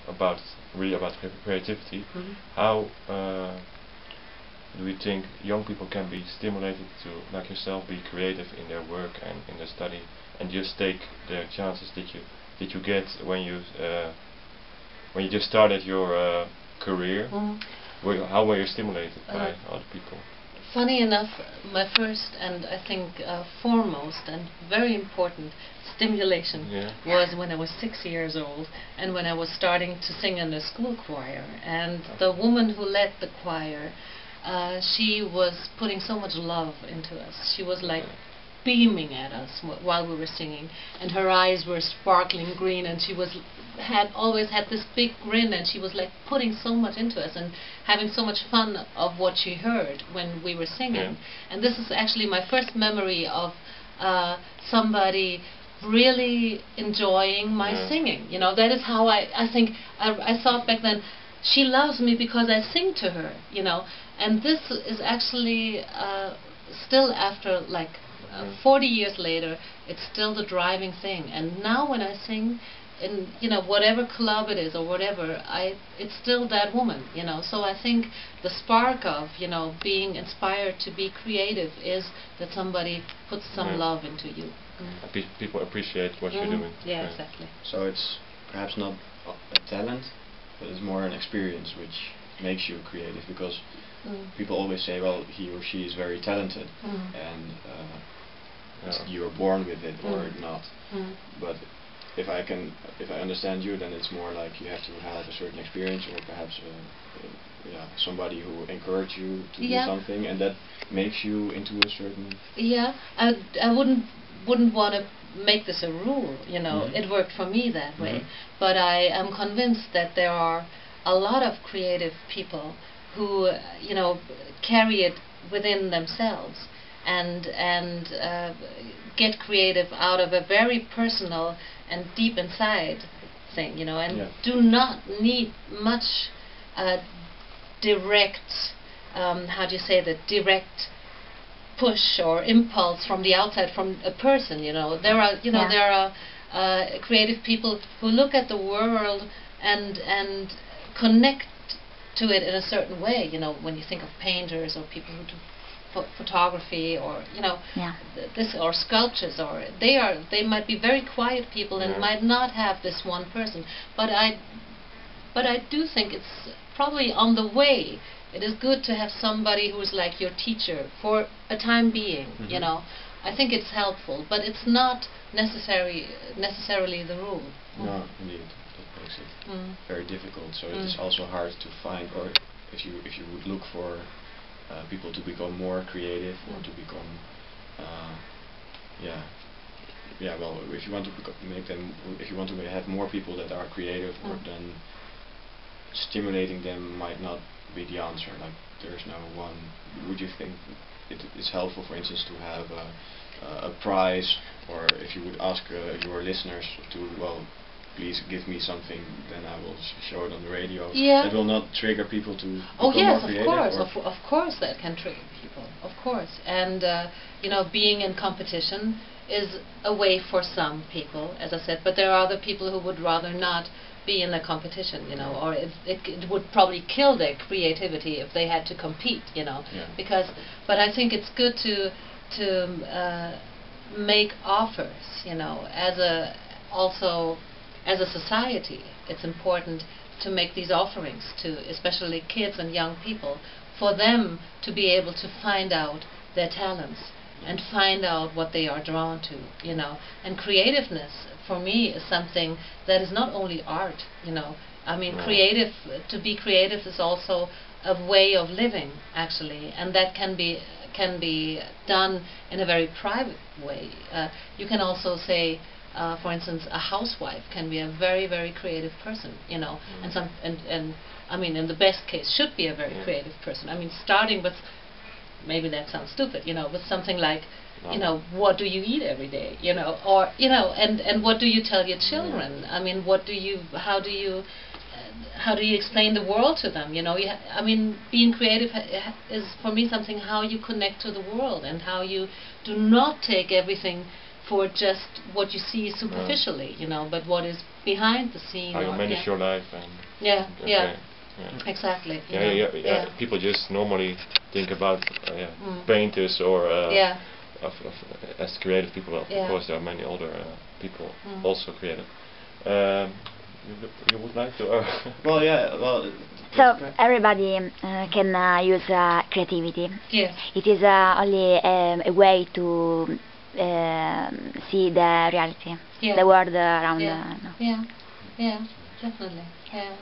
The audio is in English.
about really about creativity. How do we think young people can be stimulated to, like yourself, be creative in their work and in their study, and just take the chances that you get when you just started your career? How were you stimulated by other people? Funny enough, my first and I think foremost and very important stimulation was when I was 6 years old, and when I was starting to sing in the school choir. And the woman who led the choir, she was putting so much love into us. She was like beaming at us while we were singing, and her eyes were sparkling green, and she always had this big grin, and she was like putting so much into us and having so much fun of what she heard when we were singing. And this is actually my first memory of somebody really enjoying my singing. You know, that is how I think I thought back then, she loves me because I sing to her, you know. And this is actually still after like 40 years later, it's still the driving thing. And now when I sing in, you know, whatever club it is or whatever, it's still that woman, you know. So I think the spark of, you know, being inspired to be creative is that somebody puts some love into you. People appreciate what you're doing. Yeah, exactly. So it's perhaps not a talent, but it's more an experience which makes you creative, because people always say, well, he or she is very talented, and you're born with it or not. But if I understand you, then it's more like you have to have a certain experience, or perhaps somebody who encouraged you to do something, and that makes you into a certain. Yeah, I wouldn't want to make this a rule, you know. It worked for me that way, but I am convinced that there are a lot of creative people who, you know, carry it within themselves and get creative out of a very personal and deep inside thing, you know, and do not need much direct, how do you say that, direct push or impulse from the outside, from a person, you know. There are, you know, there are creative people who look at the world and connect to it in a certain way, you know. When you think of painters or people who do photography, or, you know, this, or sculptures, or they might be very quiet people and might not have this one person, but I do think it's probably on the way. It is good to have somebody who is like your teacher for a time being, you know. I think it's helpful, but it's not necessarily the rule. No, indeed, that makes it very difficult. So it is also hard to find, or if you would look for people to become more creative, or to become, well, if you want to have more people that are creative, or then stimulating them might not be the answer. Like, there's no one. Would you think it is helpful, for instance, to have a prize, or if you would ask your listeners to, well, please give me something, then I will show it on the radio. That will not trigger people to become more creative? Of course that can trigger people, of course. And you know, being in competition is a way for some people, as I said, but there are other people who would rather not be in a competition, you know, or it would probably kill their creativity if they had to compete, you know. But I think it's good to make offers, you know, also as a society. It's important to make these offerings to especially kids and young people, for them to be able to find out their talents and find out what they are drawn to, you know. And creativeness, for me, is something that is not only art, you know. I mean, to be creative is also a way of living, actually, and that can be done in a very private way. You can also say, for instance, a housewife can be a very, very creative person, you know, and I mean, in the best case, should be a very creative person. I mean, starting with, maybe that sounds stupid, you know, with something like, you know, what do you eat every day, you know, or, you know, and what do you tell your children? I mean, how do you explain the world to them, you know? I mean, being creative is, for me, something how you connect to the world, and how you do not take everything for just what you see superficially, you know, but what is behind the scene. How you manage your life and Yeah, Okay. yeah. Yeah. Exactly. you Yeah, know, yeah. People just normally think about painters or as creative people. Well, of course, there are many older people also creative. You would like to? Well, yeah. Well. So everybody can use creativity. Yes. It is only a way to see the reality, Yeah. the world around. Yeah. Yeah. Yeah. Definitely. Yeah.